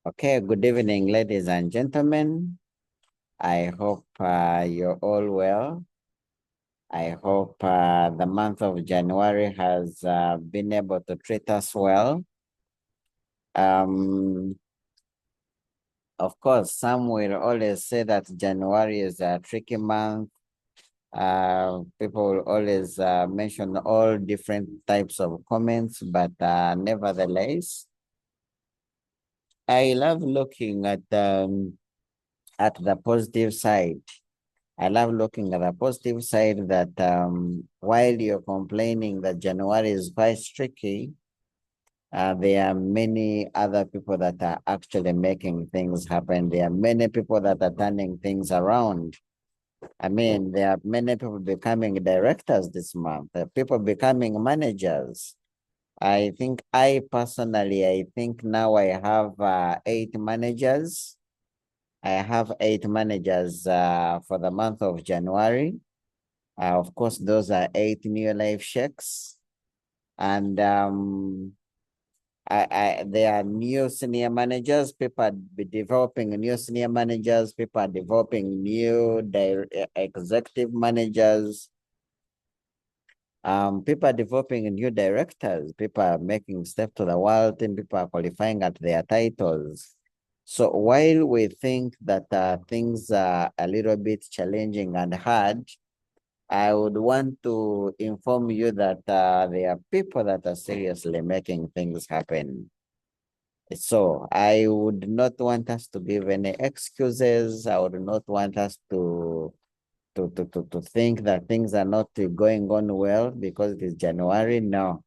Okay, good evening, ladies and gentlemen. I hope you're all well. I hope the month of January has been able to treat us well. Um, of course, some will always say that January is a tricky month. People will always mention all different types of comments, but nevertheless, I love looking at the positive side. I love looking at the positive side that while you're complaining that January is quite tricky, there are many other people that are actually making things happen. There are many people that are turning things around. I mean, there are many people becoming directors this month, people becoming managers. I think now I have 8 managers. I have 8 managers for the month of January. Of course, those are 8 new life checks. And there are new senior managers. People are developing new senior managers. People are developing new executive managers. People are developing new directors. People are making steps to the world, and people are qualifying at their titles. So while we think that things are a little bit challenging and hard, I would want to inform you that there are people that are seriously making things happen. So I would not want us to give any excuses. I would not want us to think that things are not going on well because it is January. No,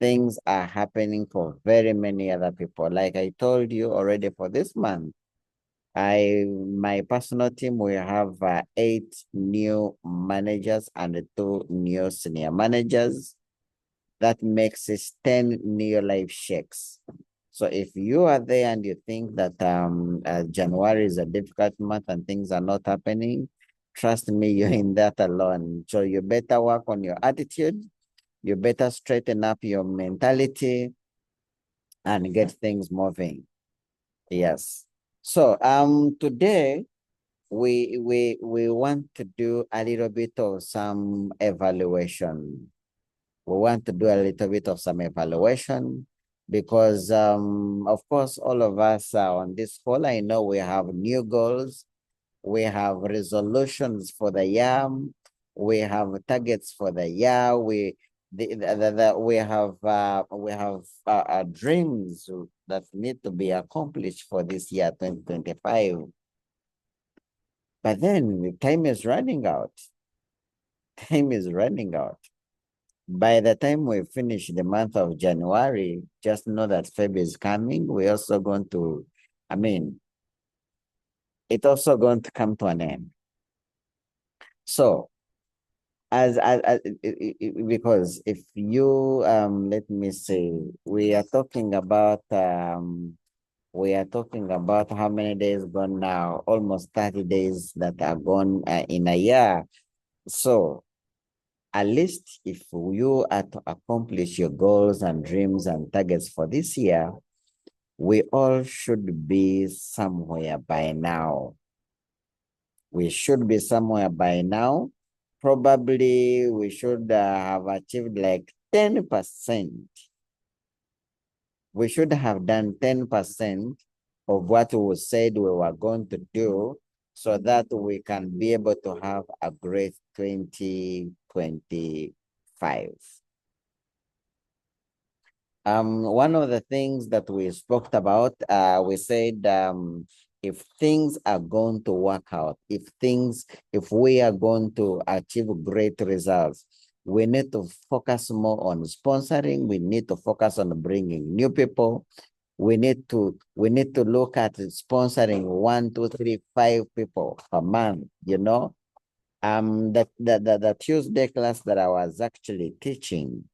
things are happening for very many other people. Like I told you already for this month, my personal team, we have 8 new managers and 2 new senior managers. That makes it 10 new life shakes. So if you are there and you think that January is a difficult month and things are not happening, trust me, you're in that alone. So you better work on your attitude. You better straighten up your mentality and get things moving. Yes. So today we want to do a little bit of some evaluation. We want to do a little bit of some evaluation because of course all of us are on this call. I know we have new goals, we have resolutions for the year, we have targets for the year, we have dreams that need to be accomplished for this year 2025. But then the time is running out. Time is running out. By the time we finish the month of January, just know that February is coming. We're also going to, I mean, it's also going to come to an end. So, because if you, let me say, we are talking about how many days gone now, almost 30 days that are gone in a year. So, at least if you are to accomplish your goals and dreams and targets for this year, we all should be somewhere by now. We should be somewhere by now. Probably we should have achieved like 10%. We should have done 10% of what we said we were going to do so that we can be able to have a great 2025. One of the things that we spoke about, we said if things are going to work out, if we are going to achieve great results, we need to focus more on sponsoring. We need to focus on bringing new people. We need to look at sponsoring 1, 2, 3, 5 people per month. You know, the Tuesday class that I was actually teaching.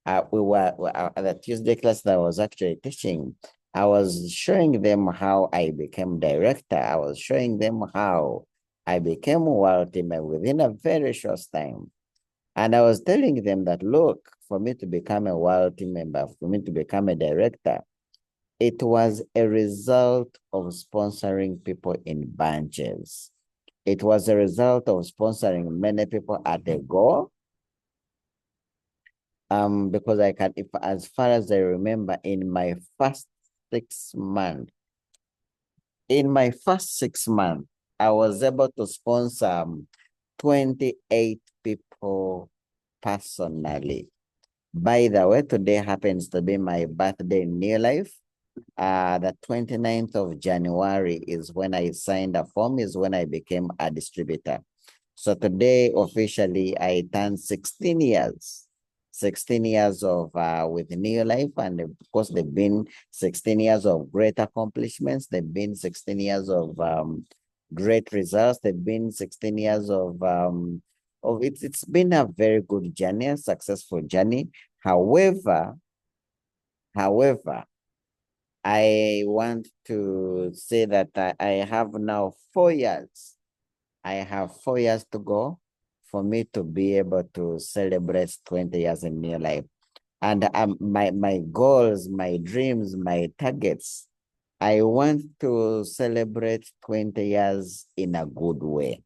We were the Tuesday class that I was actually teaching. I was showing them how I became director. I was showing them how I became world team within a very short time. And I was telling them that, look, for me to become a world team member, for me to become a director, It was a result of sponsoring people in bunches. It was a result of sponsoring many people at a go. Because I can, if as far as I remember, in my first 6 months, I was able to sponsor 28 people personally. By the way, today happens to be my birthday in New Life. The 29th of January is when I signed a form, is when I became a distributor. So today, officially, I turned 16 years. 16 years of with New Life, and of course, they've been 16 years of great accomplishments. They've been 16 years of great results. They've been 16 years of it's been a very good journey, a successful journey. However, however, I want to say that I have now 4 years. I have 4 years to go for me to be able to celebrate 20 years in New Life. And my goals, my dreams, my targets, I want to celebrate 20 years in a good way.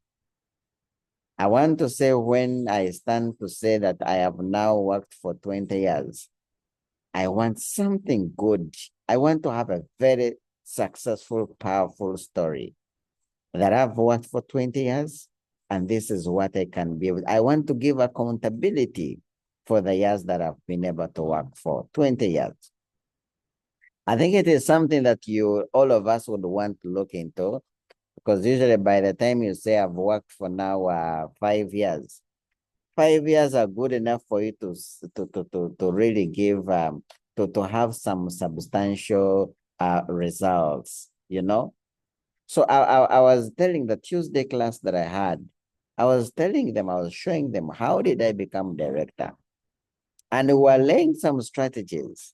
I want to say, when I stand to say that I have now worked for 20 years, I want something good. I want to have a very successful, powerful story that I've worked for 20 years, and this is what I can be able. I want to give accountability for the years that I've been able to work for 20 years. I think it is something that all of us would want to look into, because usually by the time you say I've worked for now 5 years, 5 years are good enough for you to really give to have some substantial results, you know. So I was telling the Tuesday class that I had, I was showing them how did I become director, and we were laying some strategies.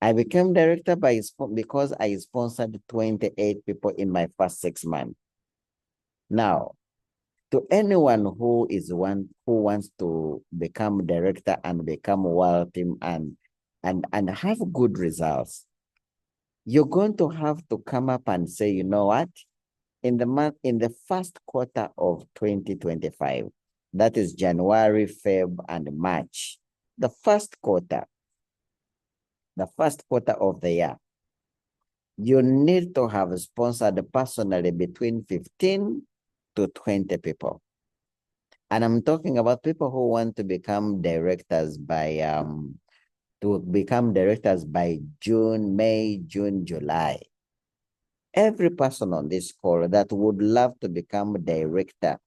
I became director because I sponsored 28 people in my first 6 months. Now, to anyone who wants to become director and become world team and have good results, you're going to have to come up and say, you know what? In the first quarter of 2025, that is January, Feb, and March, the first quarter of the year, you need to have sponsored personally between 15 to 20 people. And I'm talking about people who want to become directors by June, May, June, July. Every person on this call that would love to become a director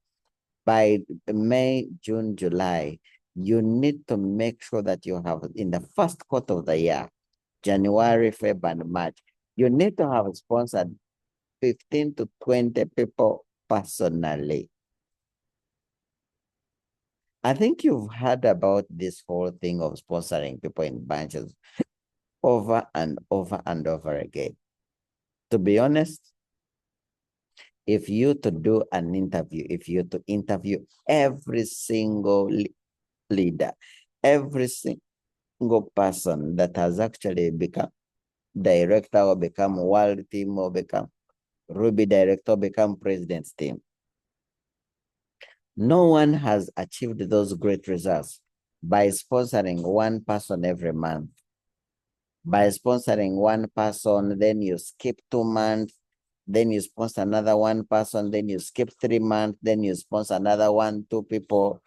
by May, June, July, you need to make sure that you have, in the first quarter of the year, January, February, and March, you need to have sponsored 15 to 20 people personally. I think you've heard about this whole thing of sponsoring people in bunches over and over and over again. To be honest, if you to do an interview, if you to interview every single leader, every single person that has actually become director or become world team or become Ruby director, become president's team, no one has achieved those great results by sponsoring one person every month. By sponsoring one person, then you skip 2 months, then you sponsor another one person, then you skip 3 months, then you sponsor another 1, 2 people.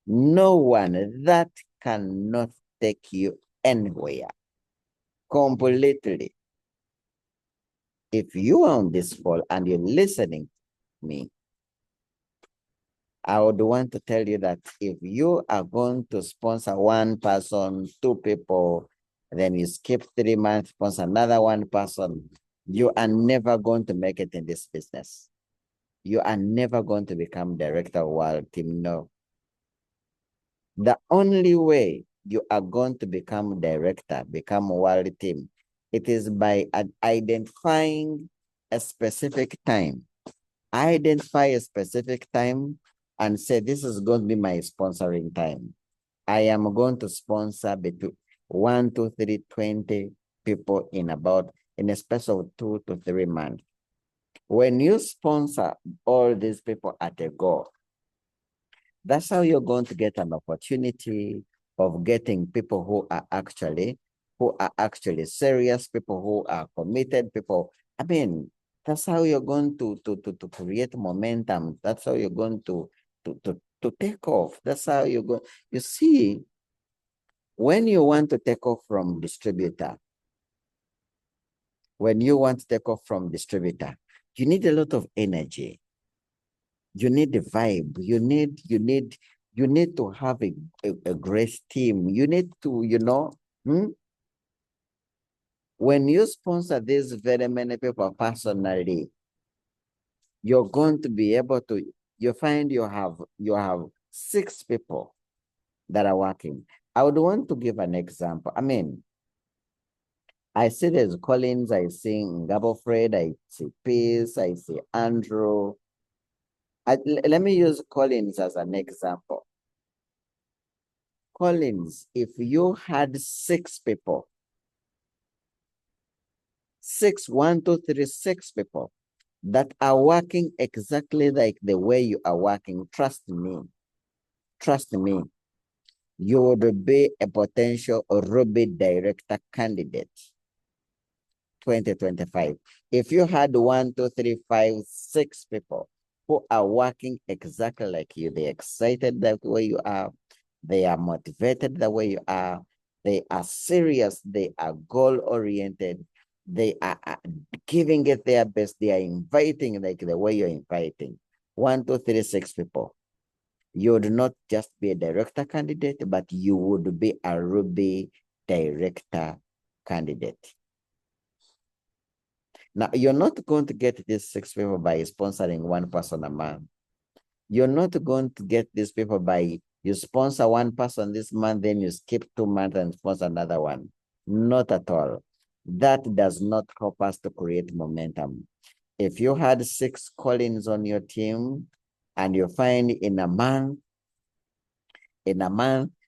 No one, that cannot take you anywhere completely. If you are on this call and you're listening to me, I would want to tell you that if you are going to sponsor one person, 2 people, then you skip 3 months, sponsor another one person, you are never going to make it in this business. You are never going to become director of world team. No. The only way you are going to become director, become world team, it is by identifying a specific time. Identify a specific time and say, this is going to be my sponsoring time. I am going to sponsor between 1, 2, 3, 20 people in about in a space of 2 to 3 months. When you sponsor all these people at a go, that's how you're going to get an opportunity of getting people who are actually serious, people who are committed, people. I mean, that's how you're going to create momentum. That's how you're going to take off. That's how you're going. You see, when you want to take off from distributor, when you want to take off from distributor, you need a lot of energy. You need the vibe. You need to have a great team. You need to, when you sponsor these very many people personally, you're going to be able to, you find you have 6 people that are working. I would want to give an example. I mean, I see there's Collins, I see Ngabo Fred, I see Peace, I see Andrew. Let me use Collins as an example. Collins, if you had 6 people, 6 people that are working exactly like the way you are working, trust me, you would be a potential Ruby director candidate 2025. If you had 1, 2, 3, 5, 6 people who are working exactly like you, they're excited the way you are, they are motivated the way you are, they are serious, they are goal-oriented, they are giving it their best, they are inviting like the way you're inviting. 1, 2, 3, 6 people. You would not just be a director candidate, but you would be a Ruby director candidate. Now, you're not going to get these 6 people by sponsoring one person a month. You're not going to get these people by you sponsor one person this month, then you skip 2 months and sponsor another one. Not at all. That does not help us to create momentum. If you had 6 Collins on your team and you find in a month,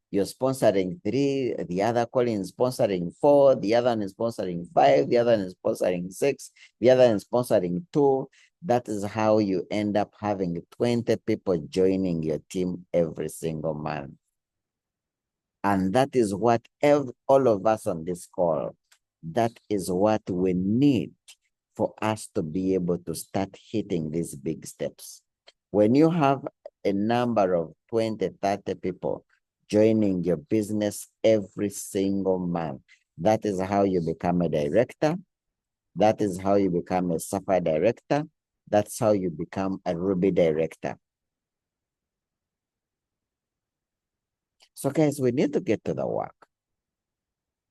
you're sponsoring 3, the other Collins sponsoring 4, the other one is sponsoring 5, the other one is sponsoring 6, the other one is sponsoring 2. That is how you end up having 20 people joining your team every single month. And that is what all of us on this call, that is what we need for us to be able to start hitting these big steps. When you have a number of 20, 30 people joining your business every single month, that is how you become a director. That is how you become a Sapphire director. That's how you become a Ruby director. So guys, we need to get to the work.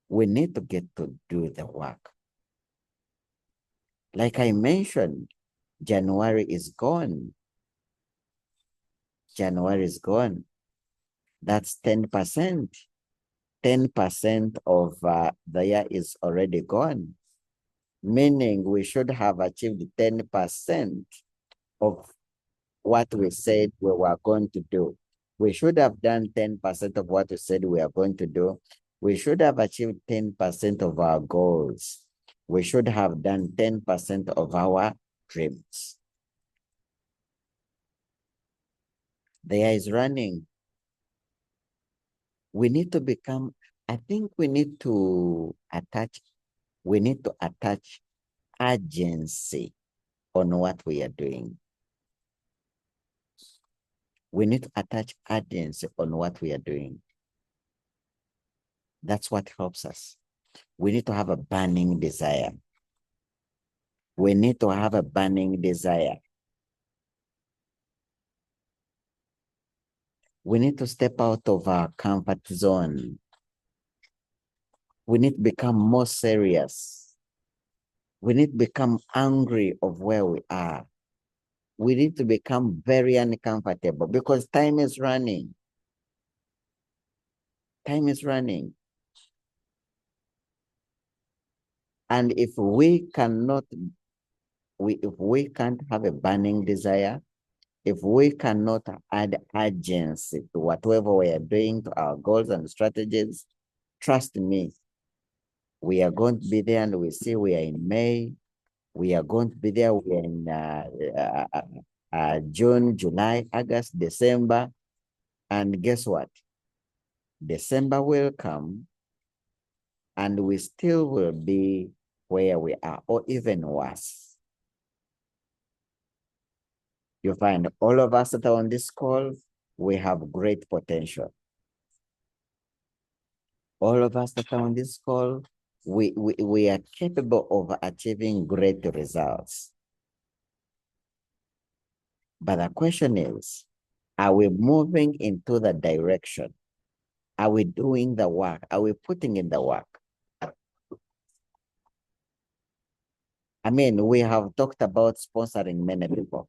We need to get to do the work. Like I mentioned, January is gone. January is gone. That's 10%. 10% of the year is already gone, meaning we should have achieved 10% of what we said we were going to do. We should have done 10% of what we said we are going to do. We should have achieved 10% of our goals. We should have done 10% of our dreams. The year is running. We need to become, I think we need to attach urgency on what we are doing. We need to attach urgency on what we are doing. That's what helps us. We need to have a burning desire. We need to have a burning desire. We need to step out of our comfort zone. We need to become more serious. We need to become angry of where we are. We need to become very uncomfortable because time is running. Time is running. And if we can't have a burning desire, if we cannot add urgency to whatever we are doing, to our goals and strategies, trust me, We are going to be there, and we see we are in May. We are going to be there. We are in June, July, August, December. And guess what? December will come and we still will be where we are, or even worse. You find all of us that are on this call, we have great potential. All of us that are on this call, we are capable of achieving great results. But the question is, are we moving into the direction? Are we doing the work? Are we putting in the work? I mean, we have talked about sponsoring many people.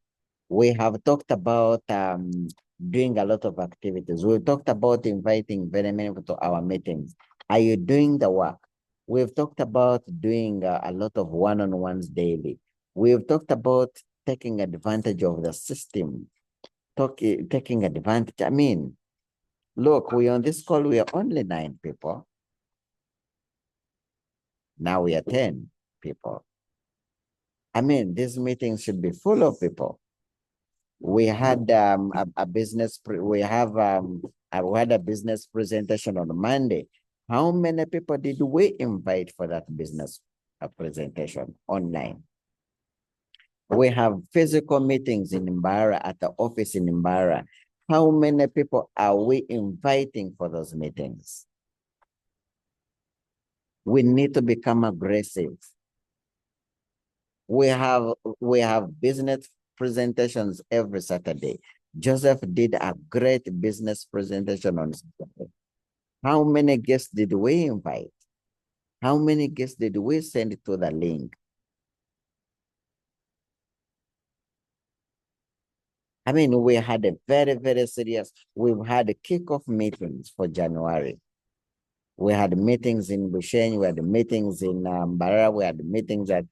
We have talked about doing a lot of activities. We talked about inviting very many people to our meetings. Are you doing the work? We've talked about doing a lot of one-on-ones daily. We've talked about taking advantage of the system, taking advantage. I mean, look, we on this call, we are only 9 people. Now we are 10 people. I mean, these meetings should be full of people. We had a business, we had a business presentation on Monday. How many people did we invite for that business presentation online? We have physical meetings in Mbara, at the office in Mbara. How many people are we inviting for those meetings? We need to become aggressive. We have business presentations every Saturday. Joseph did a great business presentation on Saturday. How many guests did we invite? How many guests did we send to the link? I mean, we had a very, very serious, we've had kickoff meetings for January. We had meetings in Bushenyi, we had meetings in Mbara, we had meetings at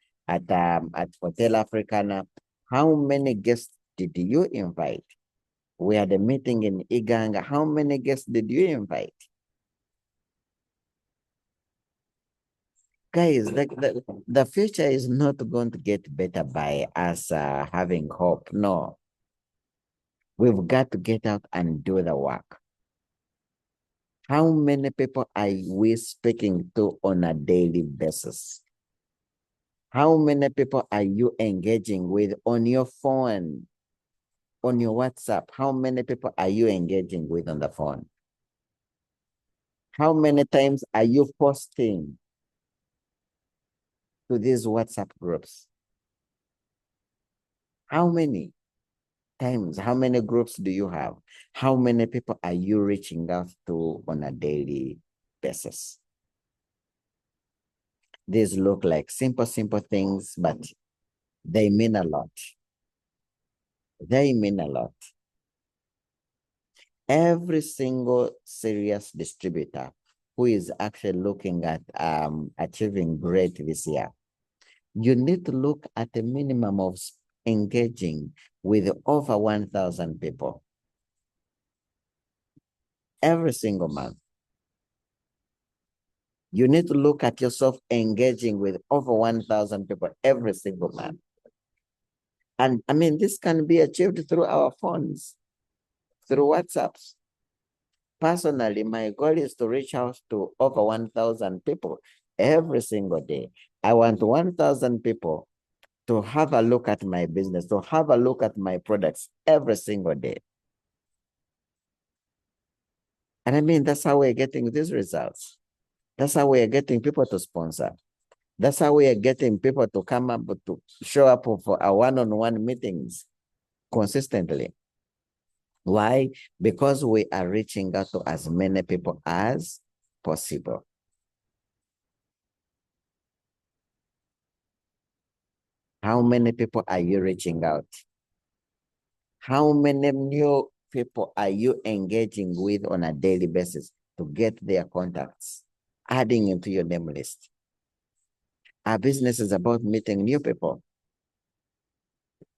Hotel Africana. How many guests did you invite? We had a meeting in Iganga. How many guests did you invite? Guys, the future is not going to get better by us having hope. No. We've got to get out and do the work. How many people are we speaking to on a daily basis? How many people are you engaging with on your phone, on your WhatsApp? How many people are you engaging with on the phone? How many times are you posting to these WhatsApp groups? How many times? How many groups do you have? How many people are you reaching out to on a daily basis? These look like simple things, but they mean a lot. They mean a lot. Every single serious distributor who is actually looking at achieving great this year, you need to look at a minimum of engaging with over 1,000 people every single month. You need to look at yourself engaging with over 1,000 people every single month. And I mean, this can be achieved through our phones, through WhatsApps. Personally, my goal is to reach out to over 1,000 people every single day. I want 1,000 people to have a look at my business, to have a look at my products every single day. And I mean, that's how we're getting these results. That's how we're getting people to sponsor. That's how we are getting people to come up to show up for our one-on-one meetings consistently. Why? Because we are reaching out to as many people as possible. How many people are you reaching out? How many new people are you engaging with on a daily basis to get their contacts, adding into your name list? Our business is about meeting new people.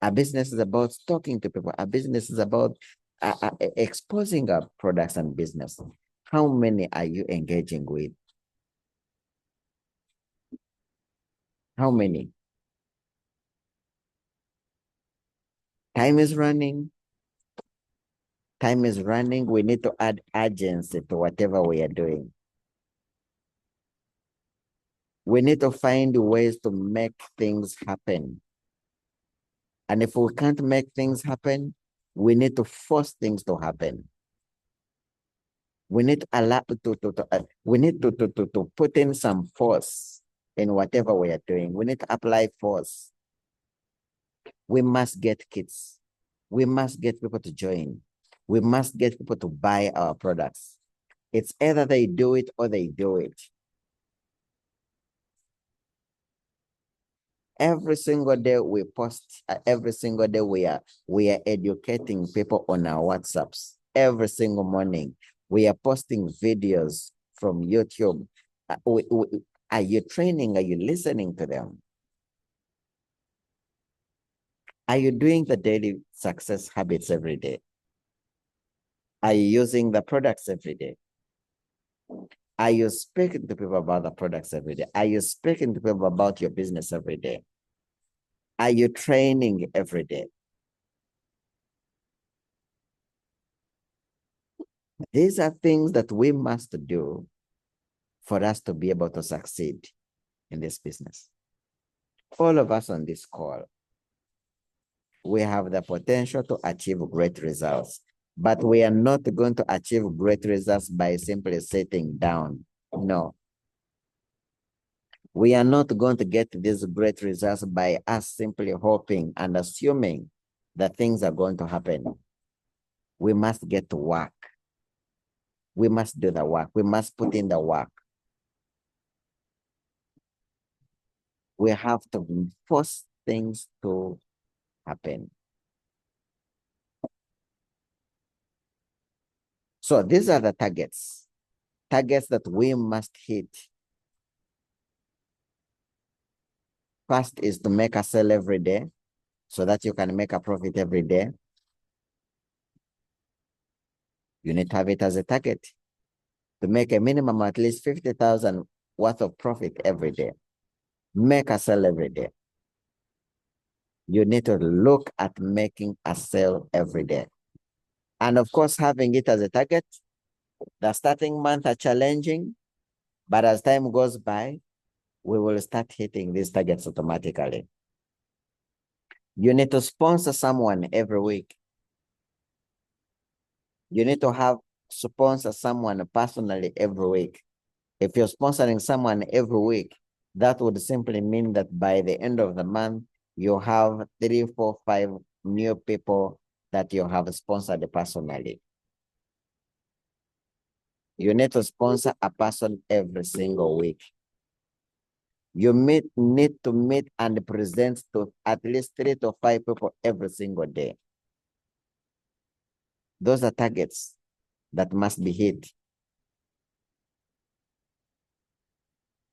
Our business is about talking to people. Our business is about exposing our products and business. How many are you engaging with? How many? Time is running. Time is running. We need to add urgency to whatever we are doing. We need to find ways to make things happen. And if we can't make things happen, we need to force things to happen. We need to allow we need to put in some force in whatever we are doing. We need to apply force. We must get kids. We must get people to join. We must get people to buy our products. It's either they do it or they do it. Every single day we post, every single day we are educating people on our WhatsApps. Every single morning we are posting videos from YouTube. Are you training? Are you listening to them? Are you doing the daily success habits every day? Are you using the products every day? Are you speaking to people about the products every day? Are you speaking to people about your business every day? Are you training every day? These are things that we must do for us to be able to succeed in this business. All of us on this call, we have the potential to achieve great results, but we are not going to achieve great results by simply sitting down. No. We are not going to get these great results by us simply hoping and assuming that things are going to happen. We must get to work. We must do the work. We must put in the work. We have to force things to happen. So these are the targets that we must hit. First is to make a sale every day so that you can make a profit every day. You need to have it as a target to make a minimum at least 50,000 worth of profit every day. Make a sale every day. You need to look at making a sale every day. And of course, having it as a target, the starting months are challenging, but as time goes by, we will start hitting these targets automatically. You need to sponsor someone every week. You need to have sponsor someone personally every week. If you're sponsoring someone every week, that would simply mean that by the end of the month, you have 3, 4, 5 new people that you have sponsored personally. You need to sponsor a person every single week. You need to meet and present to at least 3 to 5 people every single day. Those are targets that must be hit.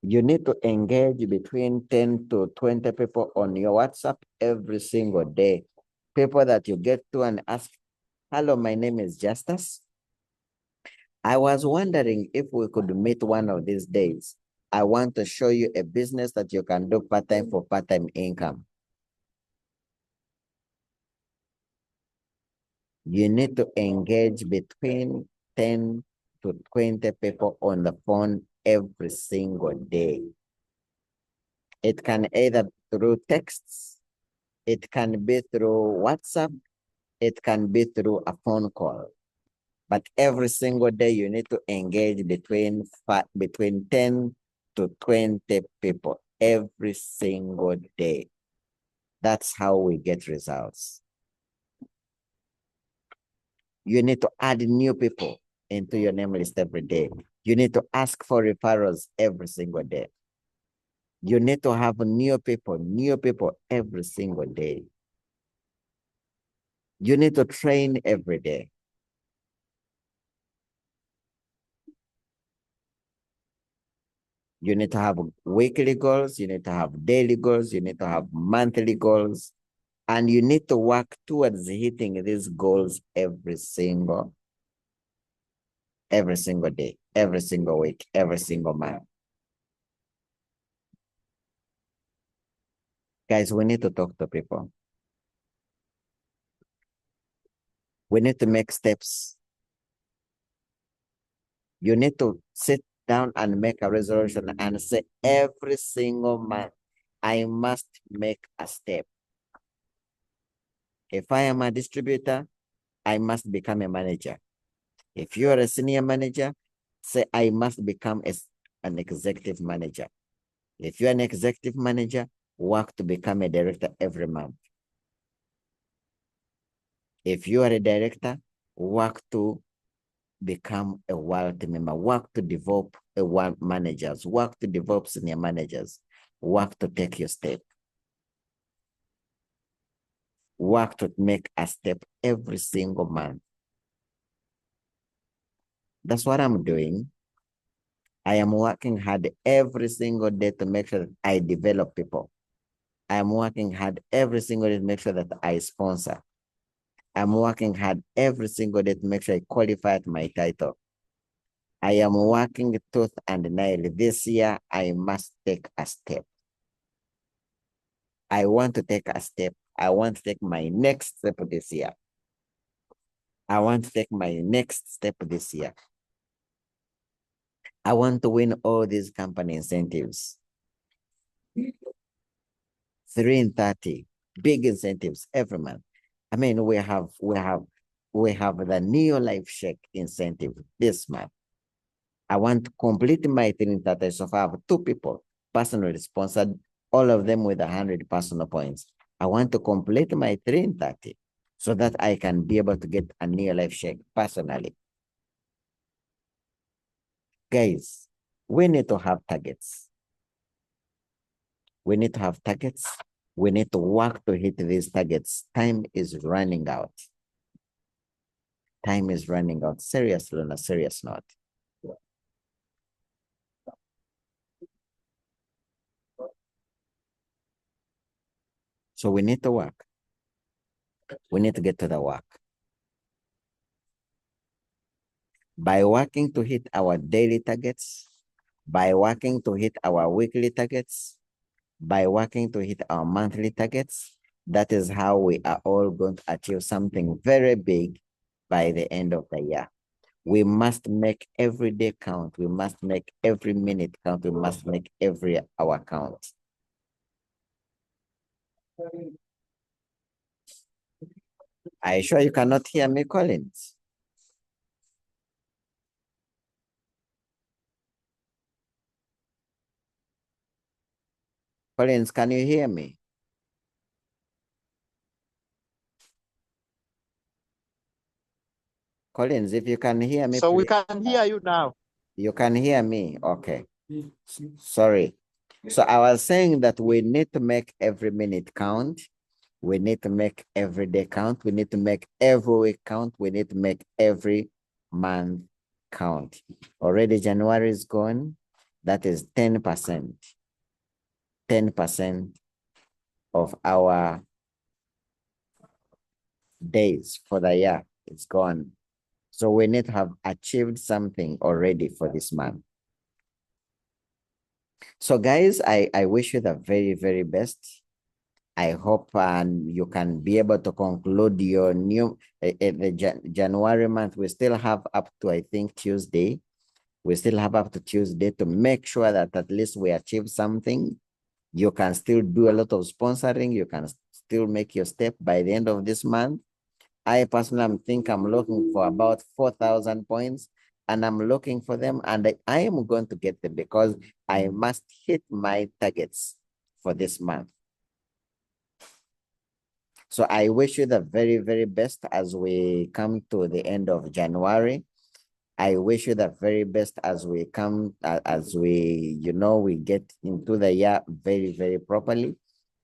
You need to engage between 10 to 20 people on your WhatsApp every single day. People that you get to and ask, hello, my name is Justus. I was wondering if we could meet one of these days. I want to show you a business that you can do part-time for part-time income. You need to engage between 10 to 20 people on the phone every single day. It can either be through texts, it can be through WhatsApp, it can be through a phone call. But every single day, you need to engage between 10 to 20 people every single day. That's how we get results. You need to add new people into your name list every day. You need to ask for referrals every single day. You need to have new people every single day. You need to train every day. You need to have weekly goals. You need to have daily goals. You need to have monthly goals. And you need to work towards hitting these goals every single day, every single week, every single month. Guys, we need to talk to people. We need to make steps. You need to sit down and make a resolution and say every single month, I must make a step. If I am a distributor, I must become a manager. If you are a senior manager, say I must become an executive manager. If you're an executive manager, work to become a director every month. If you are a director, work to become a world member, work to develop a world managers, work to develop senior managers, work to take your step. Work to make a step every single month. That's what I'm doing. I am working hard every single day to make sure that I develop people. I am working hard every single day to make sure that I sponsor. I'm working hard every single day to make sure I qualify at my title. I am working tooth and nail. This year, I must take a step. I want to take a step. I want to take my next step this year. I want to take my next step this year. I want to win all these company incentives. 3 in 30, big incentives every month. I mean, we have the Neo Life Check incentive this month. I want to complete my 3 in 30. So I have 2 people personally sponsored, all of them with 100 personal points. I want to complete my 3 in 30 so that I can be able to get a Neo Life Check personally. Guys, we need to have targets. We need to have targets. We need to work to hit these targets. Time is running out. Time is running out. Seriously, on a serious note. So we need to work. We need to get to the work. By working to hit our daily targets, by working to hit our weekly targets, by working to hit our monthly targets, that is how we are all going to achieve something very big by the end of the year. We must make every day count. We must make every minute count. We must make every hour count. Are you sure you cannot hear me, Collins? Collins, can you hear me? Collins, if you can hear me, So please. we can hear you now. You can hear me? Okay. Sorry. So I was saying that we need to make every minute count. We need to make every day count. We need to make every week count. We need to make every month count. Already January is gone. That is 10%. 10% of our days for the year is gone. So we need to have achieved something already for this month. So guys, I wish you the very, very best. I hope you can be able to conclude your new January month. We still have up to, I think, Tuesday. We still have up to Tuesday to make sure that at least we achieve something. You can still do a lot of sponsoring. You can still make your step by the end of this month. I personally think I'm looking for about 4,000 points, and I'm looking for them, and I am going to get them because I must hit my targets for this month. So I wish you the very, very best as we come to the end of January. I wish you the very best as we come, we get into the year very, very properly.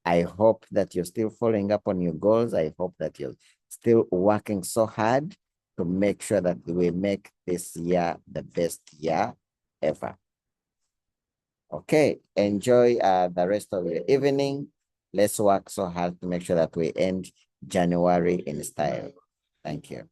I hope that you're still following up on your goals. I hope that you're still working so hard to make sure that we make this year the best year ever. Okay, enjoy the rest of your evening. Let's work so hard to make sure that we end January in style. Thank you.